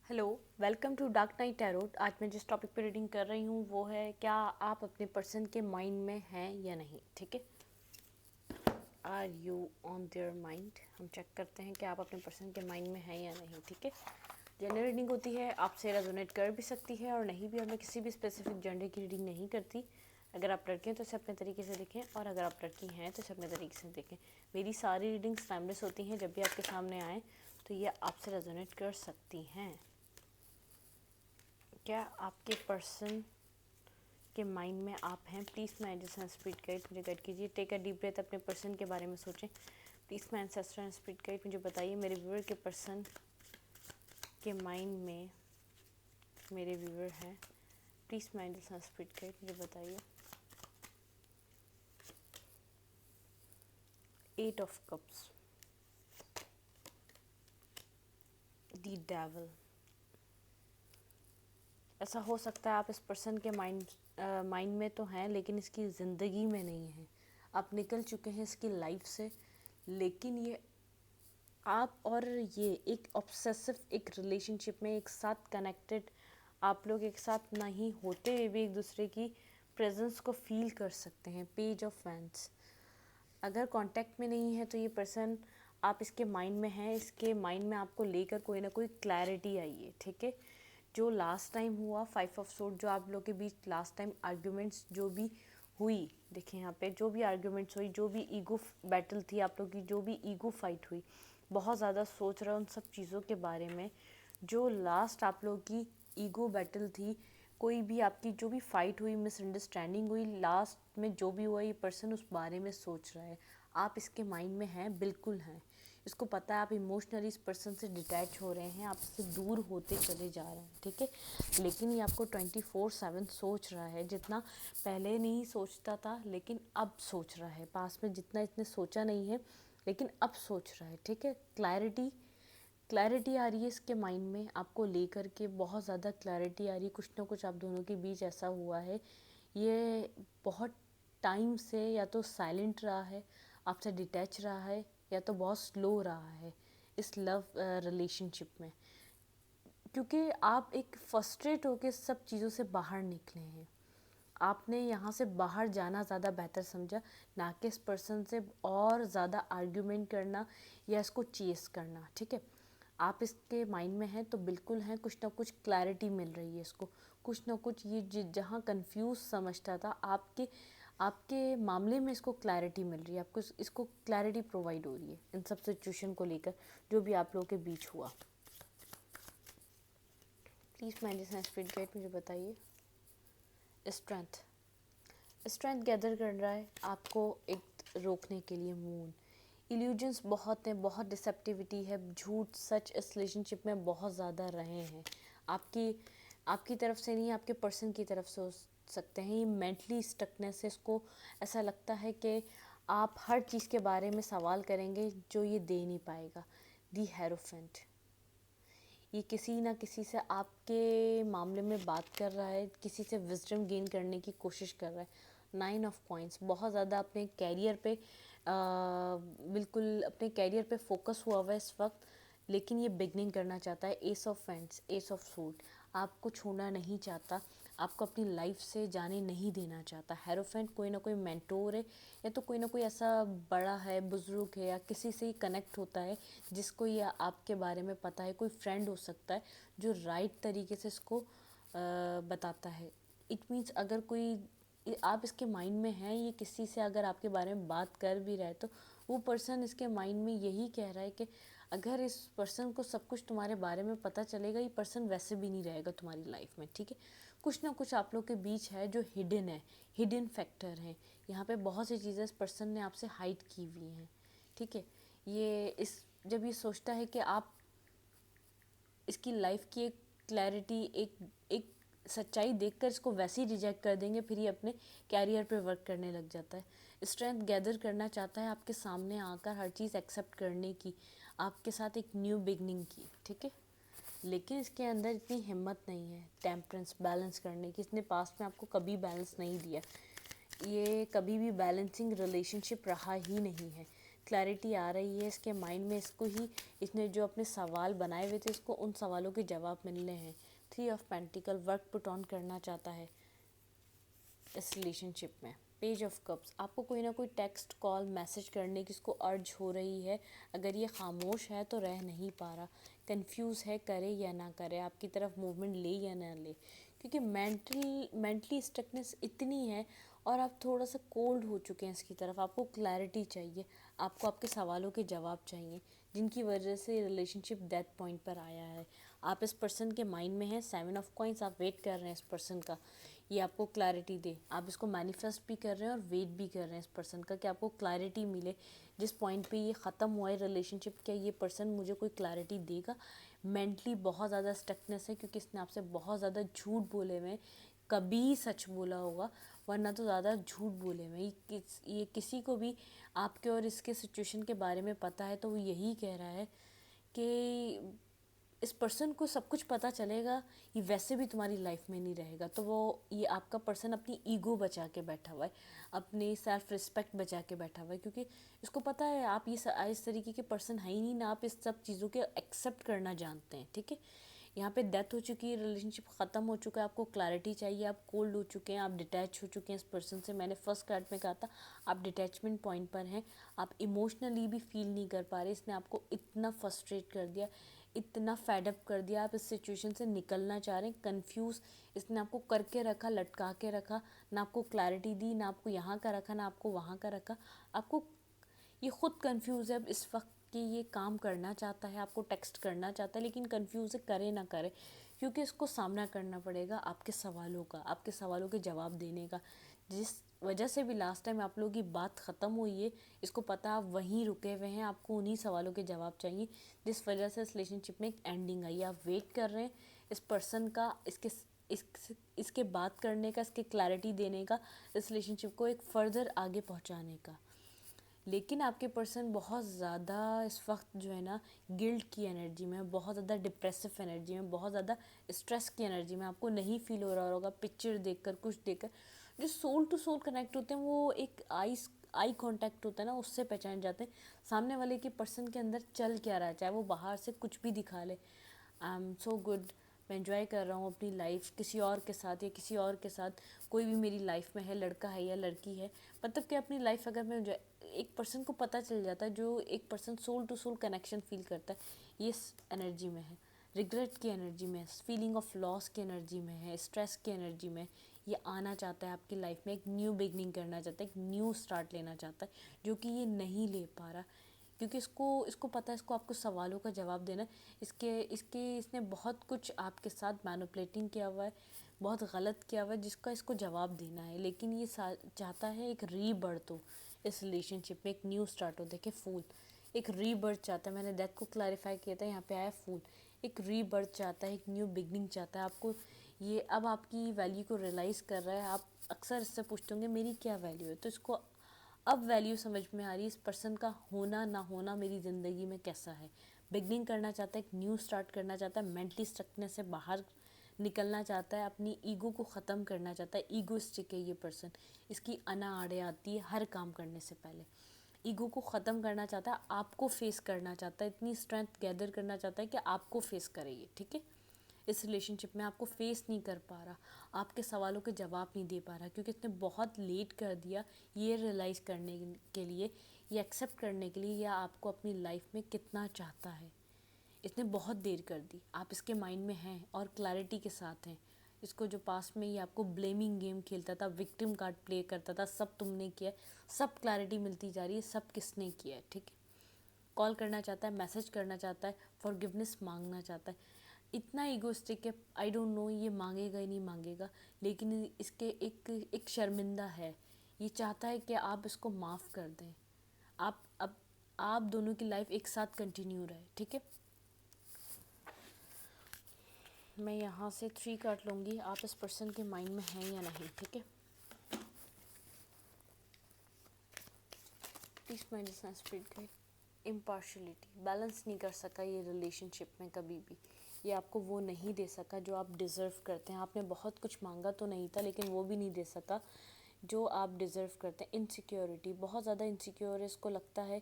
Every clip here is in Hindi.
Hello, welcome to Dark Night Tarot. आज मैं जिस टॉपिक पे रीडिंग कर रही हूँ वो है क्या आप अपने पर्सन के माइंड में हैं या नहीं। ठीक है, are you on their mind. हम चेक करते हैं कि आप अपने पर्सन के माइंड में हैं या नहीं। ठीक है, जनरल रीडिंग होती है, आपसे रेजोनेट कर भी सकती है और नहीं भी। और मैं किसी भी स्पेसिफिक जेंडर की रीडिंग नहीं करती। अगर आप लड़के हैं तो इसे अपने तरीके से देखें, और अगर आप लड़की हैं तो इसे अपने तरीके से देखें। मेरी सारी रीडिंग्स टाइमलेस होती हैं। जब भी आपके सामने आए तो ये आपसे रेजोनेट कर सकती हैं। क्या आपके पर्सन के माइंड में आप हैं? Please my ancestor spirit guide मुझे गाइड कीजिए। टेक अ डीप ब्रेथ, अपने पर्सन के बारे में सोचें। Please my ancestor spirit guide मुझे बताइए, मेरे व्यूअर के पर्सन के माइंड में मेरे व्यूअर हैं। Please my ancestor spirit guide मुझे बताइए। 8 ऑफ कप्स, द डेविल। ऐसा हो सकता है आप इस पर्सन के माइंड में तो हैं लेकिन इसकी ज़िंदगी में नहीं हैं। आप निकल चुके हैं इसकी लाइफ से, लेकिन ये आप और ये एक ऑब्सेसिव एक रिलेशनशिप में एक साथ कनेक्टेड, आप लोग एक साथ नहीं होते हुए भी एक दूसरे की प्रेजेंस को फील कर सकते हैं। Page of wands. अगर कांटेक्ट में नहीं है तो ये पर्सन आप इसके माइंड में है, इसके माइंड में आपको लेकर कोई ना कोई क्लैरिटी आई है। ठीक है, जो लास्ट टाइम हुआ 5 ऑफ सोर्ड, जो आप लोग के बीच लास्ट टाइम आर्ग्यूमेंट्स जो भी हुई, देखिए यहाँ पे जो भी आर्ग्यूमेंट्स हुई, जो भी ईगो बैटल थी आप लोग की, जो भी ईगो फाइट हुई, बहुत ज़्यादा सोच रहा हूँ उन सब चीज़ों के बारे में। जो लास्ट आप लोग की ईगो बैटल थी, कोई भी आपकी जो भी फाइट हुई, मिसअंडरस्टैंडिंग हुई, लास्ट में जो भी हुआ, ये पर्सन उस बारे में सोच रहा है। आप इसके माइंड में हैं, बिल्कुल हैं। इसको पता है आप इमोशनली इस पर्सन से डिटैच हो रहे हैं, आपसे दूर होते चले जा रहे हैं। ठीक है, लेकिन ये आपको 24/7 सोच रहा है। जितना पहले नहीं सोचता था लेकिन अब सोच रहा है। पास में जितना इसने सोचा नहीं है लेकिन अब सोच रहा है। ठीक है, क्लैरिटी आ रही है इसके माइंड में आपको लेकर के, बहुत ज़्यादा क्लैरिटी आ रही है। कुछ ना कुछ आप दोनों के बीच ऐसा हुआ है, ये बहुत टाइम से या तो साइलेंट रहा है, आपसे डिटैच रहा है, या तो बहुत स्लो रहा है इस लव रिलेशनशिप में। क्योंकि आप एक फ्रस्ट्रेट होकर सब चीज़ों से बाहर निकले हैं। आपने यहाँ से बाहर जाना ज़्यादा बेहतर समझा, ना कि इस पर्सन से और ज़्यादा आर्ग्यूमेंट करना या इसको चेस करना। ठीक है, आप इसके माइंड में हैं तो बिल्कुल हैं, कुछ ना कुछ क्लैरिटी मिल रही है इसको। कुछ ना कुछ ये जहाँ कंफ्यूज समझता था, आपके आपके मामले में इसको क्लैरिटी मिल रही है। आपको इसको क्लैरिटी प्रोवाइड हो रही है इन सब सिचुएशन को लेकर जो भी आप लोगों के बीच हुआ। प्लीज़ मेडिसिन स्पिरिट गाइड मुझे बताइए। स्ट्रेंथ, स्ट्रेंथ गैदर कर रहा है आपको एक रोकने के लिए। मून, इल्यूजन्स बहुत हैं, बहुत डिसेप्टिविटी है, झूठ सच इस रिलेशनशिप में बहुत ज़्यादा रहे हैं। आपकी आपकी तरफ से नहीं, आपके पर्सन की तरफ से हो सकते हैं। ये मेंटली स्टकनेस है, इसको ऐसा लगता है कि आप हर चीज़ के बारे में सवाल करेंगे जो ये दे नहीं पाएगा। दी हेरोफेंट, ये किसी ना किसी से आपके मामले में बात कर रहा है, किसी से विजडम गेन करने की कोशिश कर रहा है। 9 ऑफ कॉइंस, बहुत ज़्यादा अपने कैरियर पे बिल्कुल अपने कैरियर पे फोकस हुआ हुआ है इस वक्त, लेकिन ये बिगनिंग करना चाहता है। S of friends, S of suit, आपको छोड़ना नहीं चाहता, आपको अपनी लाइफ से जाने नहीं देना चाहता। हेरोफेंट कोई ना कोई मेंटोर है, या तो कोई ना कोई ऐसा बड़ा है, बुजुर्ग है, या किसी से ही कनेक्ट होता है जिसको ये आपके बारे में पता है। कोई फ्रेंड हो सकता है जो राइट तरीके से इसको बताता है। इट मीन्स अगर कोई आप इसके माइंड में हैं, ये किसी से अगर आपके बारे में बात कर भी रहा है तो वो पर्सन इसके माइंड में यही कह रहा है कि अगर इस पर्सन को सब कुछ तुम्हारे बारे में पता चलेगा, ये पर्सन वैसे भी नहीं रहेगा तुम्हारी लाइफ में। ठीक है, कुछ ना कुछ आप लोग के बीच है जो हिडन है, हिडन फैक्टर है। यहाँ पे बहुत सी चीज़ें इस पर्सन ने आपसे हाइड की हुई हैं। ठीक है, ये इस जब ये सोचता है कि आप इसकी लाइफ की एक क्लैरिटी, एक सच्चाई देखकर इसको वैसे ही रिजेक्ट कर देंगे, फिर ये अपने कैरियर पे वर्क करने लग जाता है। स्ट्रेंथ गैदर करना चाहता है आपके सामने आकर हर चीज़ एक्सेप्ट करने की, आपके साथ एक न्यू बिगनिंग की। ठीक है, लेकिन इसके अंदर इतनी हिम्मत नहीं है टेम्परेंस बैलेंस करने की। इसने पास्ट में आपको कभी बैलेंस नहीं दिया, ये कभी भी बैलेंसिंग रिलेशनशिप रहा ही नहीं है। क्लैरिटी आ रही है इसके माइंड में, इसको ही इसने जो अपने सवाल बनाए हुए थे इसको उन सवालों के जवाब मिलने हैं। 3 of pentacle, work put on करना चाहता है इस रिलेशनशिप में। पेज ऑफ कप्स, आपको कोई ना कोई टेक्स्ट कॉल मैसेज करने की इसको अर्ज हो रही है। अगर ये खामोश है तो रह नहीं पा रहा, कंफ्यूज है करे या ना करे, आपकी तरफ मूवमेंट ले या ना ले, क्योंकि मेंटली स्टकनेस इतनी है और आप थोड़ा सा कोल्ड हो चुके हैं इसकी तरफ। आपको क्लैरिटी चाहिए, आपको आपके सवालों के जवाब चाहिए, जिनकी वजह से रिलेशनशिप डेथ पॉइंट पर आया है। आप इस पर्सन के माइंड में हैं, 7 ऑफ कॉइंस, आप वेट कर रहे हैं इस पर्सन का ये आपको क्लैरिटी दे। आप इसको मैनिफेस्ट भी कर रहे हैं और वेट भी कर रहे हैं इस पर्सन का कि आपको क्लैरिटी मिले। जिस पॉइंट पे ये ख़त्म हुआ है रिलेशनशिप, क्या ये पर्सन मुझे कोई क्लैरिटी देगा। मेंटली बहुत ज़्यादा स्टकनेस है क्योंकि इसने आपसे बहुत ज़्यादा झूठ बोले हुए हैं, कभी सच बोला होगा वरना तो ज़्यादा झूठ बोले हुए हैं। ये किसी को भी आपके और इसके सिचुएशन के बारे में पता है तो वो यही कह रहा है कि इस पर्सन को सब कुछ पता चलेगा, ये वैसे भी तुम्हारी लाइफ में नहीं रहेगा। तो वो ये आपका पर्सन अपनी ईगो बचा के बैठा हुआ है, अपनी सेल्फ रिस्पेक्ट बचा के बैठा हुआ है, क्योंकि इसको पता है आप ये इस तरीके के पर्सन है ही नहीं ना, आप इस सब चीज़ों के एक्सेप्ट करना जानते हैं। ठीक है, यहाँ पे डेथ हो चुकी है, रिलेशनशिप ख़त्म हो चुका है, आपको क्लैरिटी चाहिए, आप कोल्ड हो चुके हैं, आप डिटैच हो चुके हैं इस पर्सन से। मैंने फर्स्ट कार्ड में कहा था आप डिटैचमेंट पॉइंट पर हैं, आप इमोशनली भी फील नहीं कर पा रहे। इसने आपको इतना फ्रस्ट्रेट कर दिया, इतना फेडअप कर दिया, आप इस सिचुएशन से निकलना चाह रहे हैं, कंफ्यूज इसने आपको करके रखा, लटका के रखा, ना आपको क्लैरिटी दी, ना आपको यहाँ का रखा, ना आपको वहाँ का रखा। आपको ये खुद कंफ्यूज है अब इस वक्त कि ये काम करना चाहता है, आपको टेक्स्ट करना चाहता है, लेकिन कंफ्यूज है करे ना करे, क्योंकि इसको सामना करना पड़ेगा आपके सवालों का, आपके सवालों के जवाब देने का। जिस वजह से भी लास्ट टाइम आप लोगों की बात ख़त्म हुई है, इसको पता आप वहीं रुके हुए हैं, आपको उन्हीं सवालों के जवाब चाहिए, जिस वजह से इस रिलेशनशिप में एक एंडिंग आई है। आप वेट कर रहे हैं इस पर्सन का, इसके बात करने का, इसके क्लैरिटी देने का, इस रिलेशनशिप को एक फर्दर आगे पहुंचाने का। लेकिन आपके पर्सन बहुत ज़्यादा इस वक्त जो है ना गिल्ट की एनर्जी में, बहुत ज़्यादा डिप्रेसिव एनर्जी में, बहुत ज़्यादा स्ट्रेस की एनर्जी में। आपको नहीं फील हो रहा होगा पिक्चर देखकर, कुछ देखकर। जो सोल टू सोल कनेक्ट होते हैं वो एक आई कांटेक्ट होता है ना, उससे पहचान जाते हैं सामने वाले के पर्सन के अंदर चल क्या रहा है, चाहे वो बाहर से कुछ भी दिखा ले। आई एम सो गुड, मैं एंजॉय कर रहा हूँ अपनी लाइफ किसी और के साथ या किसी और के साथ, कोई भी मेरी लाइफ में है, लड़का है या लड़की है। मतलब कि अपनी लाइफ अगर मैं एक पर्सन को पता चल जाता है, जो एक person soul to soul connection feel करता है, ये एनर्जी में है, रिग्रेट की एनर्जी में, फीलिंग ऑफ लॉस की एनर्जी में है, स्ट्रेस की एनर्जी में, ये आना चाहता है आपकी लाइफ में, एक न्यू बिगनिंग करना चाहता है, एक न्यू स्टार्ट लेना चाहता है, जो कि ये नहीं ले पा रहा, क्योंकि इसको पता है इसको आपको सवालों का जवाब देना है। इसने बहुत कुछ आपके साथ मैनिपुलेटिंग किया हुआ है, बहुत गलत किया हुआ है, जिसका इसको जवाब देना है। लेकिन ये चाहता है एक रीबर्थ हो इस रिलेशनशिप में, एक न्यू स्टार्ट हो। देखिए फूल एक रीबर्थ चाहता है, मैंने डेथ को क्लैरिफाई किया था, यहाँ पे आया फूल, एक रीबर्थ चाहता है, एक न्यू बिगनिंग चाहता है। आपको ये अब आपकी वैल्यू को रियलाइज़ कर रहा है। आप अक्सर इससे पूछते होंगे मेरी क्या वैल्यू है, तो इसको अब वैल्यू समझ में आ रही है, इस पर्सन का होना ना होना मेरी ज़िंदगी में कैसा है। बिगनिंग करना चाहता है, एक न्यू स्टार्ट करना चाहता है, मेंटली स्टकनेस से बाहर निकलना चाहता है, अपनी ईगो को ख़त्म करना चाहता है। ईगोइस्टिक है ये पर्सन, इसकी अना आड़े आती है हर काम करने से पहले। ईगो को ख़त्म करना चाहता है, आपको फेस करना चाहता है, इतनी स्ट्रेंथ गैदर करना चाहता है कि आपको फेस करे ये। ठीक है, इस रिलेशनशिप में आपको फेस नहीं कर पा रहा, आपके सवालों के जवाब नहीं दे पा रहा, क्योंकि इसने बहुत लेट कर दिया ये रियलाइज़ करने के लिए, ये एक्सेप्ट करने के लिए, या आपको अपनी लाइफ में कितना चाहता है। इसने बहुत देर कर दी, आप इसके माइंड में हैं और क्लैरिटी के साथ हैं। इसको जो पास में ये आपको ब्लेमिंग गेम खेलता था, विक्टिम कार्ड प्ले करता था, सब तुमने किया, सब क्लैरिटी मिलती जा रही है, सब किसने किया है। ठीक है, कॉल करना चाहता है, मैसेज करना चाहता है, फॉरगिवनेस मांगना चाहता है। इतना ईगोइस्टिक है, आई डोंट नो ये मांगेगा ही नहीं मांगेगा, लेकिन इसके एक शर्मिंदा है। ये चाहता है कि आप इसको माफ़ कर दें, आप दोनों की लाइफ एक साथ कंटिन्यू रहे। ठीक है, मैं यहाँ से 3 कार्ड लूँगी, आप इस पर्सन के माइंड में हैं या नहीं। ठीक है, please my spirit guide. Impartiality, balance नहीं कर सका ये रिलेशनशिप में कभी भी, ये आपको वो नहीं दे सका जो आप डिज़र्व करते हैं। आपने बहुत कुछ मांगा तो नहीं था, लेकिन वो भी नहीं दे सका जो आप डिज़र्व करते हैं। इनसिक्योरिटी, बहुत ज़्यादा इनसिक्योर है, इसको लगता है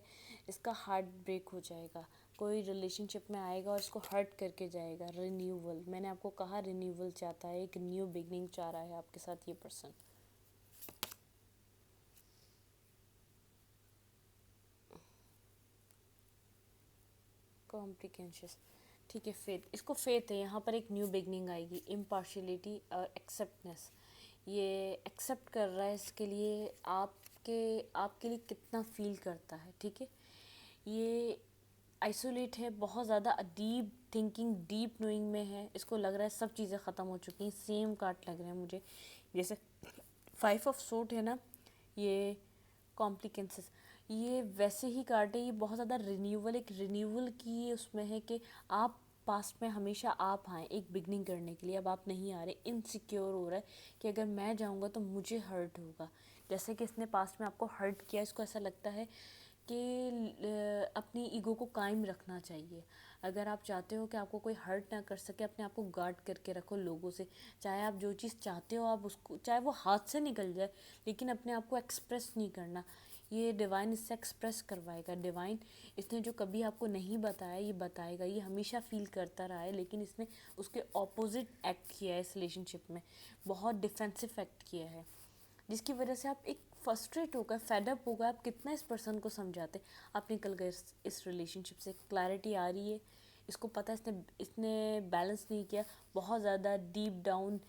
इसका हार्ट ब्रेक हो जाएगा, कोई रिलेशनशिप में आएगा और इसको हर्ट करके जाएगा। रिन्यूअल, मैंने आपको कहा रिन्यूअल चाहता है, एक न्यू बिगनिंग चाह रहा है आपके साथ ये पर्सन। कॉम्प्लिकेंशियस, ठीक है। फेथ, इसको फेथ है, यहाँ पर एक न्यू बिगनिंग आएगी। इम्पार्शियलिटी और एक्सेप्टनेस, ये एक्सेप्ट कर रहा है इसके लिए आपके लिए कितना फील करता है, ठीक है। ये आइसोलेट है, बहुत ज़्यादा डीप थिंकिंग, डीप नोइंग में है। इसको लग रहा है सब चीज़ें ख़त्म हो चुकी हैं। सेम कार्ड लग रहे हैं मुझे, जैसे 5 ऑफ सोर्ड है ना, ये कॉम्प्लिकेंसेस, ये वैसे ही कार्ड है। ये बहुत ज़्यादा रिन्यूअल, एक रिन्यूअल की उसमें है कि आप पास्ट में हमेशा आप आएँ एक बिगनिंग करने के लिए, अब आप नहीं आ रहे। इनसिक्योर हो रहा है कि अगर मैं जाऊंगा तो मुझे हर्ट होगा, जैसे कि इसने पास्ट में आपको हर्ट किया। इसको ऐसा लगता है कि अपनी ईगो को कायम रखना चाहिए। अगर आप चाहते हो कि आपको कोई हर्ट ना कर सके, अपने आप को गार्ड करके रखो लोगों से। चाहे आप जो चीज़ चाहते हो आप उसको, चाहे वो हाथ से निकल जाए, लेकिन अपने आप को एक्सप्रेस नहीं करना। ये डिवाइन इससे एक्सप्रेस करवाएगा। डिवाइन, इसने जो कभी आपको नहीं बताया ये बताएगा। ये हमेशा फील करता रहा है, लेकिन इसने उसके ऑपोजिट एक्ट किया है इस रिलेशनशिप में। बहुत डिफेंसिव एक्ट किया है, जिसकी वजह से आप एक फ्रस्ट्रेट होकर, फेडअप होगा। आप कितना इस पर्सन को समझाते, आप निकल गए इस रिलेशनशिप से। क्लैरिटी आ रही है, इसको पता है इसने इसने बैलेंस नहीं किया। बहुत ज़्यादा डीप डाउन,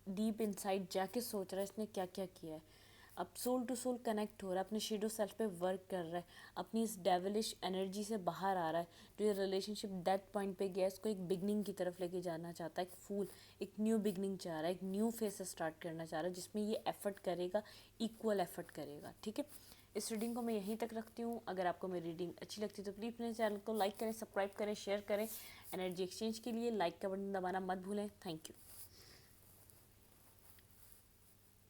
डीप इनसाइड जाके सोच रहा है इसने क्या क्या किया है। अब सोल टू सोल कनेक्ट हो रहा है, अपने शेडो सेल्फ पे वर्क कर रहा है, अपनी इस डेविलिश एनर्जी से बाहर आ रहा है। जो ये रिलेशनशिप डेथ पॉइंट पे गया, इसको एक बिगनिंग की तरफ लेके जाना चाहता है। एक फूल, एक न्यू बिगनिंग चाह रहा है, एक न्यू फेज से स्टार्ट करना चाह रहा है, जिसमें ये एफर्ट करेगा, इक्वल एफर्ट करेगा, ठीक है। इस रीडिंग को मैं यहीं तक रखती हूँ। अगर आपको मेरी रीडिंग अच्छी लगती है तो प्लीज़ मेरे चैनल को लाइक करें, सब्सक्राइब करें, शेयर करें। एनर्जी एक्सचेंज के लिए लाइक का बटन दबाना मत भूलें। Thank you.